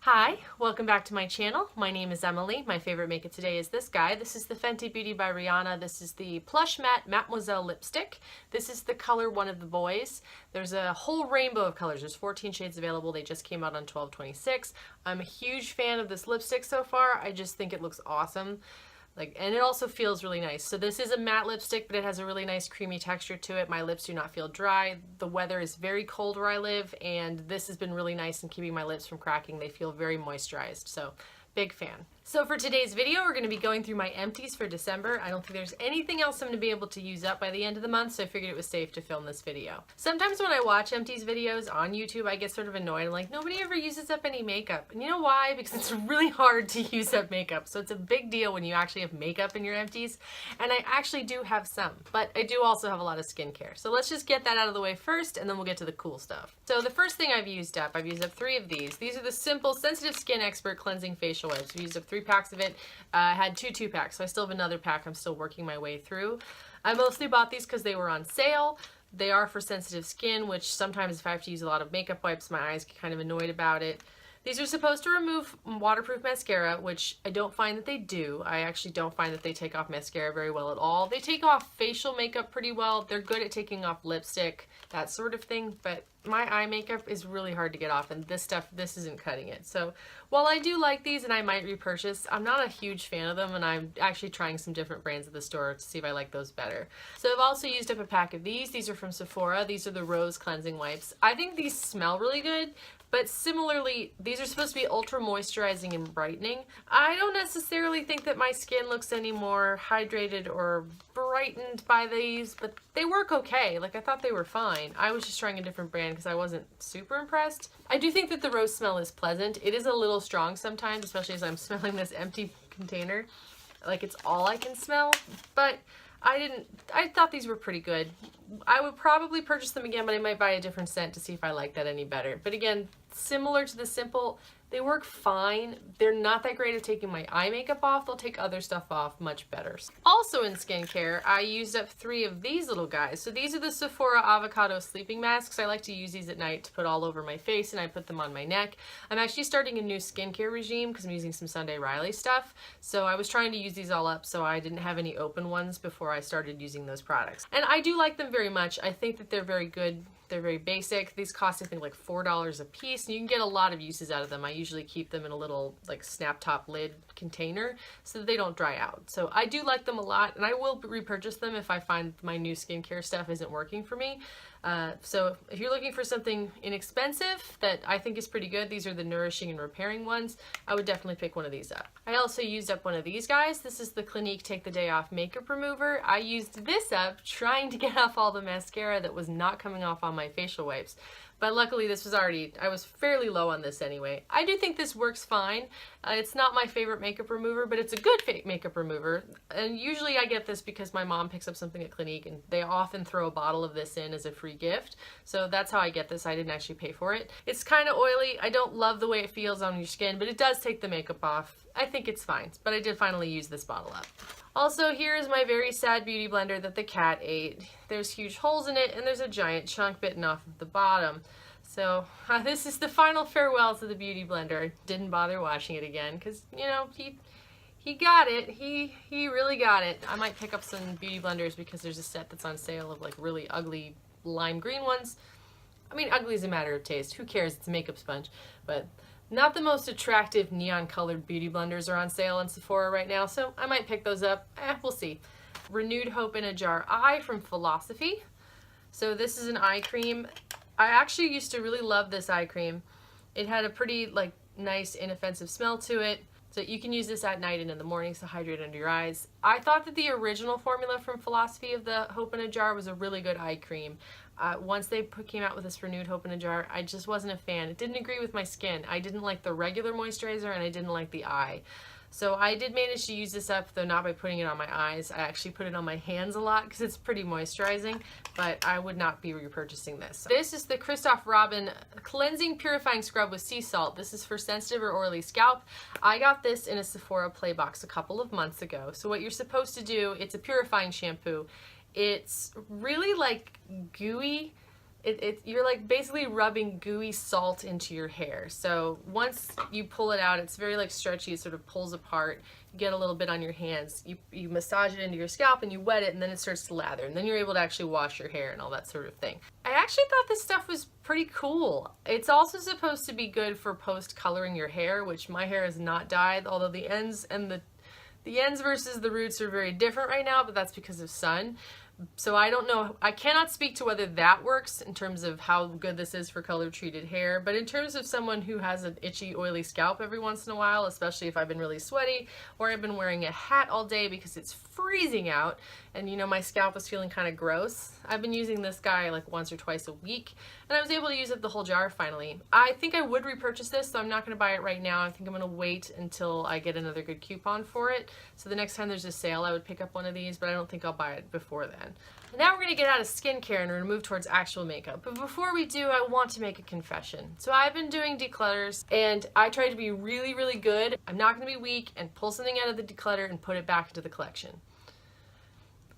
Hi, welcome back to my channel. My name is Emily. My favorite makeup today is this guy. This is the Fenty Beauty by Rihanna. This is the Plush Matte Mademoiselle lipstick. This is the color One of the Boys. There's a whole rainbow of colors. There's 14 shades available. They just came out on 12/26. I'm a huge fan of this lipstick so far. I just think it looks awesome. And it also feels really nice. So this is a matte lipstick, but it has a really nice creamy texture to it. My lips do not feel dry. The weather is very cold where I live, and this has been really nice in keeping my lips from cracking. They feel very moisturized, so big fan. So for today's video, we're going to be going through my empties for December. I don't think there's anything else I'm going to be able to use up by the end of the month, so I figured it was safe to film this video. Sometimes when I watch empties videos on YouTube, I get sort of annoyed. I'm like, nobody ever uses up any makeup. And you know why? Because it's really hard to use up makeup. So it's a big deal when you actually have makeup in your empties. And I actually do have some, but I do also have a lot of skincare. So let's just get that out of the way first, and then we'll get to the cool stuff. So the first thing I've used up 3 of these. These are the Simple Sensitive Skin Expert Cleansing Facial Wipes. We used up 3 packs of it. I had 2 2-packs, so I still have another pack I'm still working my way through. I mostly bought these because they were on sale. They are for sensitive skin, which sometimes if I have to use a lot of makeup wipes, my eyes get kind of annoyed about it. These are supposed to remove waterproof mascara, which I don't find that they do. I actually don't find that they take off mascara very well at all. They take off facial makeup pretty well. They're good at taking off lipstick, that sort of thing, but my eye makeup is really hard to get off, and this isn't cutting it. So while I do like these and I might repurchase, I'm not a huge fan of them, and I'm actually trying some different brands at the store to see if I like those better. So I've also used up a pack of these. These are from Sephora. These are the Rose Cleansing Wipes. I think these smell really good, but similarly, these are supposed to be ultra moisturizing and brightening. I don't necessarily think that my skin looks any more hydrated or brightened by these, but they work okay. I thought they were fine. I was just trying a different brand because I wasn't super impressed. I do think that the rose smell is pleasant. It is a little strong sometimes, especially as I'm smelling this empty container. It's all I can smell, but I thought these were pretty good. I would probably purchase them again, but I might buy a different scent to see if I like that any better. But again, similar to the Simple, they work fine. They're not that great at taking my eye makeup off. They'll take other stuff off much better. Also in skincare, I used up 3 of these little guys. So these are the Sephora Avocado Sleeping Masks. I like to use these at night to put all over my face, and I put them on my neck. I'm actually starting a new skincare regime because I'm using some Sunday Riley stuff. So I was trying to use these all up so I didn't have any open ones before I started using those products. And I do like them very much. I think that they're very good. They're very basic. These cost, I think, like $4 a piece, and you can get a lot of uses out of them. I usually keep them in a little snap top lid container so that they don't dry out. So I do like them a lot, and I will repurchase them if I find my new skincare stuff isn't working for me. So if you're looking for something inexpensive that I think is pretty good, these are the nourishing and repairing ones. I would definitely pick one of these up. I also used up one of these guys. This is the Clinique Take the Day Off Makeup Remover. I used this up trying to get off all the mascara that was not coming off on my facial wipes. But luckily I was fairly low on this anyway. I do think this works fine. It's not my favorite makeup remover, but it's a good makeup remover. And usually I get this because my mom picks up something at Clinique, and they often throw a bottle of this in as a free gift. So that's how I get this. I didn't actually pay for it. It's kind of oily. I don't love the way it feels on your skin, but it does take the makeup off. I think it's fine, but I did finally use this bottle up. Also, here is my very sad beauty blender that the cat ate. There's huge holes in it, and there's a giant chunk bitten off of the bottom. So this is the final farewell to the beauty blender. Didn't bother washing it again because, you know, he got it. He really got it. I might pick up some beauty blenders because there's a set that's on sale of really ugly lime green ones. I mean, ugly is a matter of taste. Who cares? It's a makeup sponge. But not the most attractive neon colored beauty blenders are on sale in Sephora right now, so I might pick those up. We'll see. Renewed Hope in a Jar Eye from Philosophy. So this is an eye cream. I actually used to really love this eye cream. It had a pretty nice inoffensive smell to it. So you can use this at night and in the mornings to hydrate under your eyes. I thought that the original formula from Philosophy of the Hope in a Jar was a really good eye cream. Once they came out with this Renewed Hope in a Jar, I just wasn't a fan. It didn't agree with my skin. I didn't like the regular moisturizer, and I didn't like the eye. So I did manage to use this up, though not by putting it on my eyes. I actually put it on my hands a lot because it's pretty moisturizing, but I would not be repurchasing this. This is the Christophe Robin Cleansing Purifying Scrub with Sea Salt. This is for sensitive or oily scalp. I got this in a Sephora play box a couple of months ago. So what you're supposed to do, it's a purifying shampoo. It's really gooey, you're like basically rubbing gooey salt into your hair. So once you pull it out, it's very like stretchy, it sort of pulls apart. You get a little bit on your hands. You massage it into your scalp and you wet it, and then it starts to lather, and then you're able to actually wash your hair and all that sort of thing. I actually thought this stuff was pretty cool. It's also supposed to be good for post coloring your hair, which my hair is not dyed, although the ends and the ends versus the roots are very different right now, but that's because of sun. So I don't know, I cannot speak to whether that works in terms of how good this is for color treated hair, but in terms of someone who has an itchy, oily scalp every once in a while, especially if I've been really sweaty or I've been wearing a hat all day because it's freezing out and you know my scalp is feeling kind of gross, I've been using this guy like once or twice a week and I was able to use up the whole jar finally. I think I would repurchase this, so I'm not going to buy it right now. I think I'm going to wait until I get another good coupon for it. So the next time there's a sale I would pick up one of these, but I don't think I'll buy it before then. Now we're going to get out of skincare and we're going to move towards actual makeup. But before we do, I want to make a confession. So I've been doing declutters and I try to be really, really good. I'm not going to be weak and pull something out of the declutter and put it back into the collection.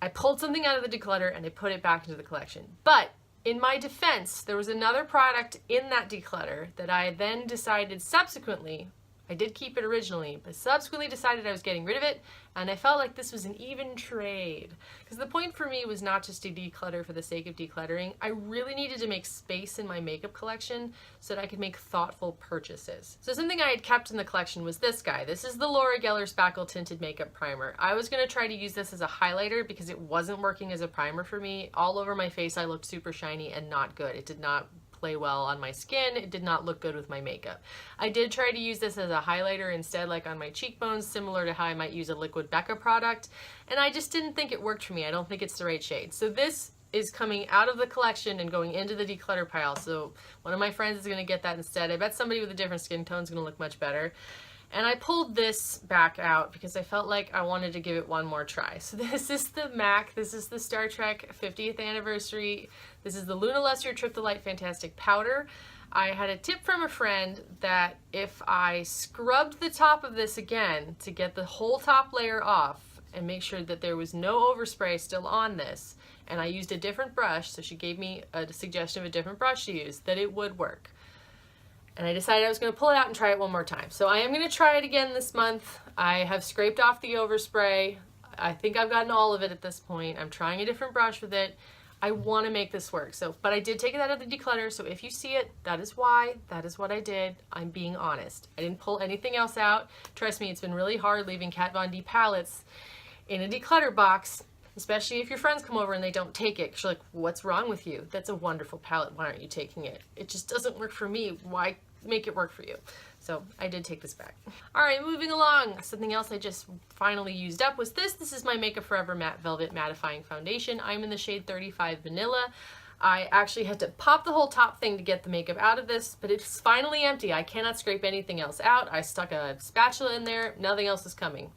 I pulled something out of the declutter and I put it back into the collection. But in my defense, there was another product in that declutter that I then decided subsequently, I did keep it originally, but subsequently decided I was getting rid of it, and I felt like this was an even trade. Because the point for me was not just to declutter for the sake of decluttering. I really needed to make space in my makeup collection so that I could make thoughtful purchases. So something I had kept in the collection was this guy. This is the Laura Geller Spackle Tinted Makeup Primer. I was going to try to use this as a highlighter because it wasn't working as a primer for me. All over my face I looked super shiny and not good. It did not play well on my skin. It did not look good with my makeup. I did try to use this as a highlighter instead, like on my cheekbones, similar to how I might use a liquid Becca product, and I just didn't think it worked for me. I don't think it's the right shade. So this is coming out of the collection and going into the declutter pile. So one of my friends is going to get that instead. I bet somebody with a different skin tone is going to look much better. And I pulled this back out because I felt like I wanted to give it one more try. So this is the MAC. This is the Star Trek 50th anniversary. This is the Luna Luster Trip to Light Fantastic Powder. I had a tip from a friend that if I scrubbed the top of this again to get the whole top layer off and make sure that there was no overspray still on this, and I used a different brush, so she gave me a suggestion of a different brush to use, that it would work. And I decided I was going to pull it out and try it one more time. So I am going to try it again this month. I have scraped off the overspray. I think I've gotten all of it at this point. I'm trying a different brush with it. I want to make this work. But I did take it out of the declutter, so if you see it, that is why. That is what I did. I'm being honest. I didn't pull anything else out. Trust me, it's been really hard leaving Kat Von D palettes in a declutter box, especially if your friends come over and they don't take it. 'Cause you're like, what's wrong with you? That's a wonderful palette. Why aren't you taking it? It just doesn't work for me. Why make it work for you? So I did take this back. All right, moving along. Something else I just finally used up was this. This is my Makeup Forever Matte Velvet Mattifying Foundation. I'm in the shade 35 Vanilla. I actually had to pop the whole top thing to get the makeup out of this, but it's finally empty. I cannot scrape anything else out. I stuck a spatula in there. Nothing else is coming.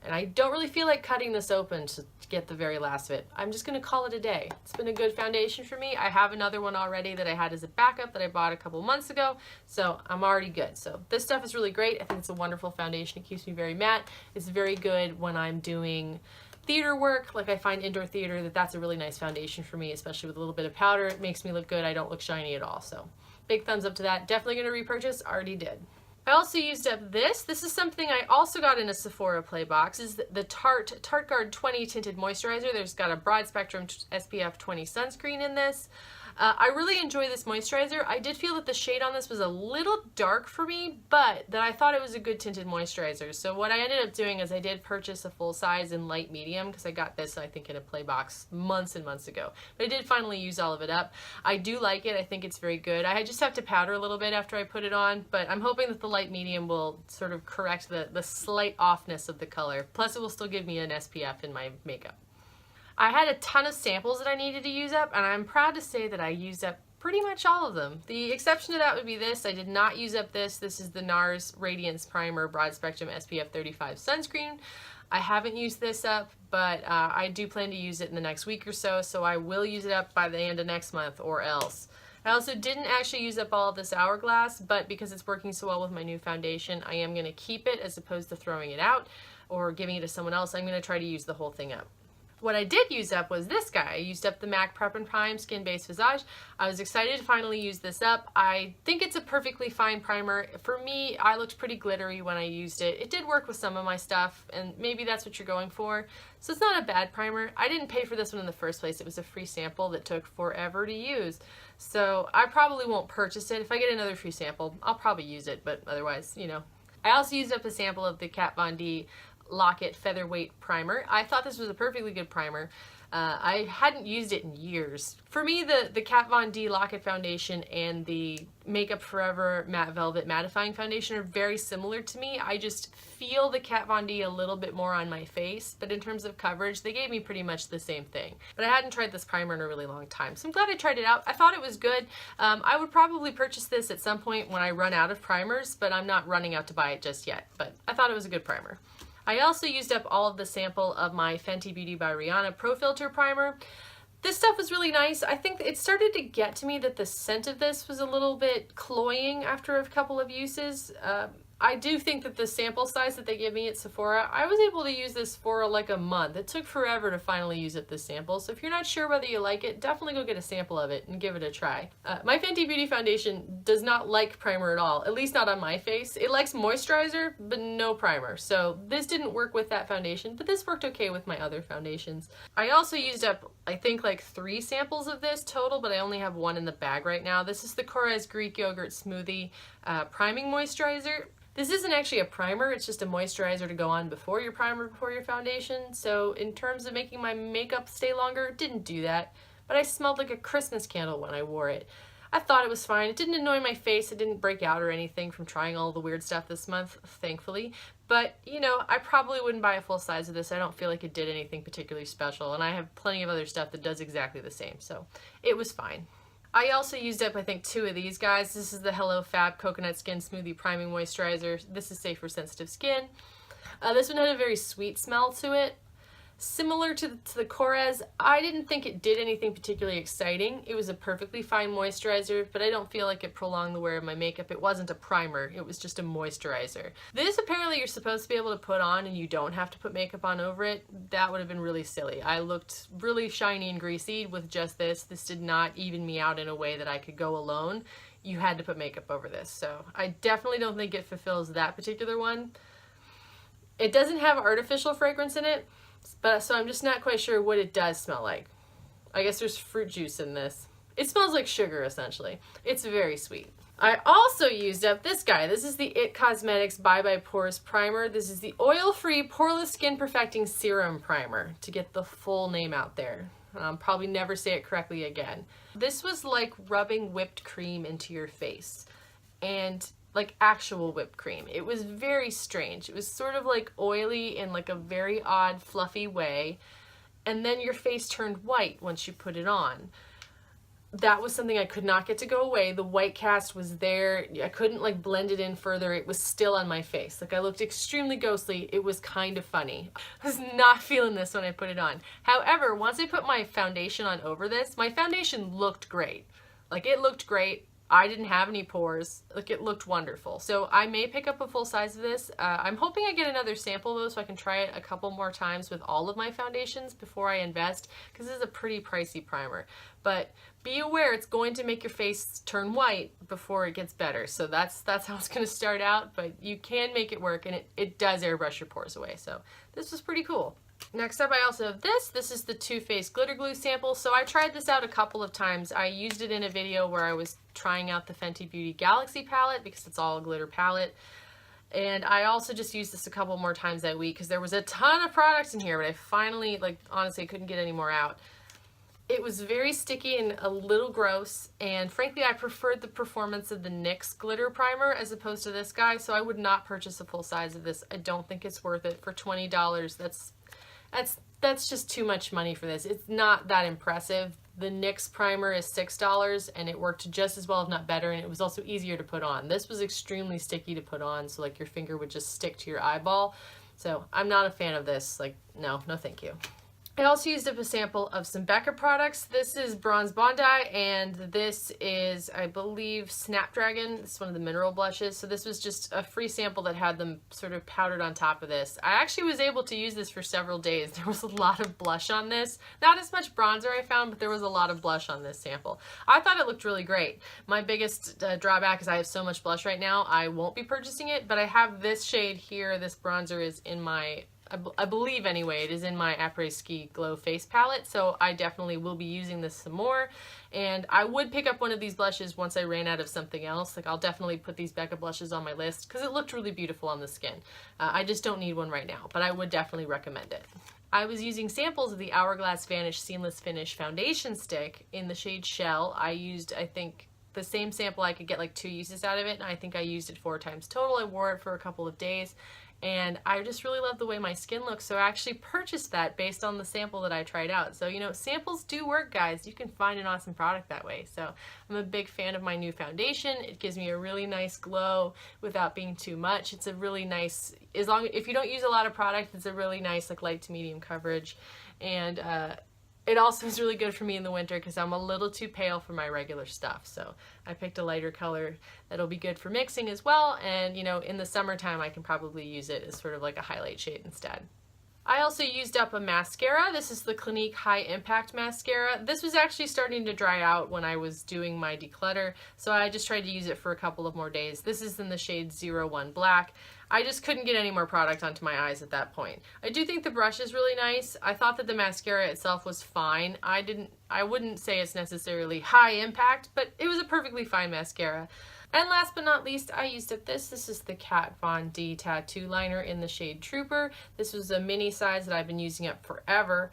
And I don't really feel like cutting this open to get the very last of it. I'm just going to call it a day. It's been a good foundation for me. I have another one already that I had as a backup that I bought a couple months ago, so I'm already good. So this stuff is really great. I think it's a wonderful foundation. It keeps me very matte. It's very good when I'm doing theater work, like I find indoor theater, that's a really nice foundation for me, especially with a little bit of powder. It makes me look good. I don't look shiny at all. So big thumbs up to that. Definitely going to repurchase. Already did. I also used up this. This is something I also got in a Sephora play box. This is the Tartegard 20 Tinted Moisturizer. There's got a broad spectrum SPF 20 sunscreen in this. I really enjoy this moisturizer. I did feel that the shade on this was a little dark for me, but that I thought it was a good tinted moisturizer. So what I ended up doing is I did purchase a full size in light medium because I got this, I think, in a play box months and months ago. But I did finally use all of it up. I do like it. I think it's very good. I just have to powder a little bit after I put it on, but I'm hoping that the light medium will sort of correct the slight offness of the color. Plus it will still give me an SPF in my makeup. I had a ton of samples that I needed to use up, and I'm proud to say that I used up pretty much all of them. The exception to that would be this. I did not use up this. This is the NARS Radiance Primer Broad Spectrum SPF 35 Sunscreen. I haven't used this up, but I do plan to use it in the next week or so, so I will use it up by the end of next month or else. I also didn't actually use up all of this Hourglass, but because it's working so well with my new foundation, I am going to keep it as opposed to throwing it out or giving it to someone else. I'm going to try to use the whole thing up. What I did use up was this guy. I used up the MAC Prep and Prime Skin Based Visage. I was excited to finally use this up. I think it's a perfectly fine primer. For me, I looked pretty glittery when I used it. It did work with some of my stuff, and maybe that's what you're going for. So it's not a bad primer. I didn't pay for this one in the first place. It was a free sample that took forever to use. So I probably won't purchase it. If I get another free sample, I'll probably use it, but otherwise, you know. I also used up a sample of the Kat Von D Lock-It Featherweight Primer. I thought this was a perfectly good primer. I hadn't used it in years. For me, the Kat Von D Lock-It Foundation and the Makeup Forever Matte Velvet Mattifying Foundation are very similar to me. I just feel the Kat Von D a little bit more on my face, but in terms of coverage, they gave me pretty much the same thing. But I hadn't tried this primer in a really long time, so I'm glad I tried it out. I thought it was good. I would probably purchase this at some point when I run out of primers, but I'm not running out to buy it just yet. But I thought it was a good primer. I also used up all of the sample of my Fenty Beauty by Rihanna Pro Filt'r primer. This stuff was really nice. I think it started to get to me that the scent of this was a little bit cloying after a couple of uses. I do think that the sample size that they give me at Sephora, I was able to use this for like a month. It took forever to finally use up this sample, so if you're not sure whether you like it, definitely go get a sample of it and give it a try. My Fenty Beauty foundation does not like primer at all, at least not on my face. It likes moisturizer, but no primer, so this didn't work with that foundation, but this worked okay with my other foundations. I also used up, I think, like 3 samples of this total, but I only have 1 in the bag right now. This is the Korres Greek Yogurt Smoothie Priming Moisturizer. This isn't actually a primer, it's just a moisturizer to go on before your primer, before your foundation. So in terms of making my makeup stay longer, it didn't do that. But I smelled like a Christmas candle when I wore it. I thought it was fine. It didn't annoy my face. It didn't break out or anything from trying all the weird stuff this month, thankfully. But, you know, I probably wouldn't buy a full size of this. I don't feel like it did anything particularly special. And I have plenty of other stuff that does exactly the same. So it was fine. I also used up, I think, 2 of these guys. This is the Hello Fab Coconut Skin Smoothie Priming Moisturizer. This is safe for sensitive skin. This one had a very sweet smell to it. Similar to the Korres, I didn't think it did anything particularly exciting. It was a perfectly fine moisturizer, but I don't feel like it prolonged the wear of my makeup. It wasn't a primer, it was just a moisturizer. This apparently you're supposed to be able to put on and you don't have to put makeup on over it. That would have been really silly. I looked really shiny and greasy with just this. This did not even me out in a way that I could go alone. You had to put makeup over this, so I definitely don't think it fulfills that particular one. It doesn't have artificial fragrance in it, but so I'm just not quite sure what it does smell like. I guess there's fruit juice in this. It smells like sugar, essentially. It's very sweet. I also used up this guy. This is the IT Cosmetics Bye Bye Pores Primer. This is the oil-free poreless skin perfecting serum primer, to get the full name out there. I'll probably never say it correctly again. This was like rubbing whipped cream into your face, and like actual whipped cream. It was very strange. It was sort of like oily in like a very odd fluffy way, and then your face turned white once you put it on. That was something I could not get to go away. The white cast was there. I couldn't like blend it in further. It was still on my face. Like I looked extremely ghostly. It was kind of funny. I was not feeling this when I put it on. However, once I put my foundation on over this, my foundation looked great. Like it looked great. I didn't have any pores. Like it looked wonderful. So I may pick up a full size of this. I'm hoping I get another sample though, so I can try it a couple more times with all of my foundations before I invest, because this is a pretty pricey primer. But be aware it's going to make your face turn white before it gets better. So that's how it's going to start out, but you can make it work, and it does airbrush your pores away. So this was pretty cool. Next up, I also have this. This is the Too Faced Glitter Glue sample. So I tried this out a couple of times. I used it in a video where I was trying out the Fenty Beauty Galaxy palette, because it's all a glitter palette. And I also just used this a couple more times that week because there was a ton of products in here, but I finally, like, honestly, couldn't get any more out. It was very sticky and a little gross, and frankly I preferred the performance of the NYX glitter primer as opposed to this guy, so I would not purchase a full size of this. I don't think it's worth it for $20. That's just too much money for this. It's not that impressive. The NYX primer is $6 and it worked just as well, if not better, and it was also easier to put on. This was extremely sticky to put on, so like your finger would just stick to your eyeball. So I'm not a fan of this. Like, no thank you. I also used up a sample of some Becca products. This is Bronze Bondi, and this is, I believe, Snapdragon. This is one of the mineral blushes. So this was just a free sample that had them sort of powdered on top of this. I actually was able to use this for several days. There was a lot of blush on this. Not as much bronzer I found, but there was a lot of blush on this sample. I thought it looked really great. My biggest drawback is I have so much blush right now, I won't be purchasing it, but I have this shade here. This bronzer is in my, I believe anyway, it is in my Après-Ski Glow Face Palette, so I definitely will be using this some more. And I would pick up one of these blushes once I ran out of something else. Like, I'll definitely put these Becca blushes on my list because it looked really beautiful on the skin. I just don't need one right now, but I would definitely recommend it. I was using samples of the Hourglass Vanish Seamless Finish Foundation Stick in the shade Shell. I used, I think, the same sample. I could get like 2 uses out of it, and I think I used it 4 times total. I wore it for a couple of days, and I just really love the way my skin looks, so I actually purchased that based on the sample that I tried out. So, you know, samples do work, guys. You can find an awesome product that way. So I'm a big fan of my new foundation. It gives me a really nice glow without being too much. It's a really nice, if you don't use a lot of product, it's a really nice like light to medium coverage. And it also is really good for me in the winter because I'm a little too pale for my regular stuff. So I picked a lighter color that'll be good for mixing as well. And, you know, in the summertime, I can probably use it as sort of like a highlight shade instead. I also used up a mascara. This is the Clinique High Impact Mascara. This was actually starting to dry out when I was doing my declutter, so I just tried to use it for a couple of more days. This is in the shade 01 Black. I just couldn't get any more product onto my eyes at that point. I do think the brush is really nice. I thought that the mascara itself was fine. I wouldn't say it's necessarily high impact, but it was a perfectly fine mascara. And last but not least, I used up this. This is the Kat Von D Tattoo Liner in the shade Trooper. This was a mini size that I've been using up forever.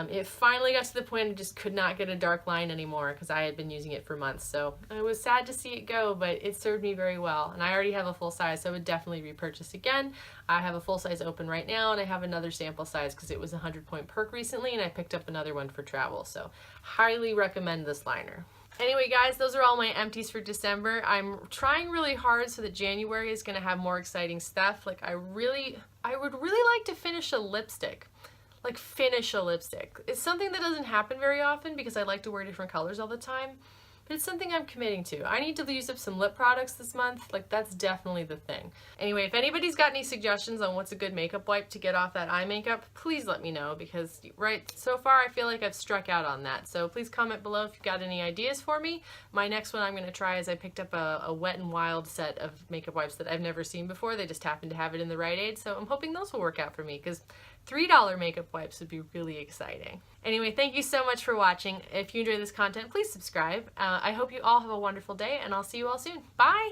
It finally got to the point I just could not get a dark line anymore because I had been using it for months. So I was sad to see it go, but it served me very well. And I already have a full size, so I would definitely repurchase again. I have a full size open right now, and I have another sample size because it was a 100-point perk recently, and I picked up another one for travel. So highly recommend this liner. Anyway, guys, those are all my empties for December. I'm trying really hard so that January is going to have more exciting stuff. Like, I would really like to finish a lipstick. Like, finish a lipstick. It's something that doesn't happen very often because I like to wear different colors all the time. But it's something I'm committing to. I need to use up some lip products this month. Like, that's definitely the thing. Anyway, if anybody's got any suggestions on what's a good makeup wipe to get off that eye makeup, please let me know because, right, so far I feel like I've struck out on that. So please comment below if you've got any ideas for me. My next one I'm going to try is I picked up a Wet n Wild set of makeup wipes that I've never seen before. They just happen to have it in the Rite Aid. So I'm hoping those will work out for me because $3 makeup wipes would be really exciting. Anyway, thank you so much for watching. If you enjoy this content, please subscribe. I hope you all have a wonderful day, and I'll see you all soon. Bye!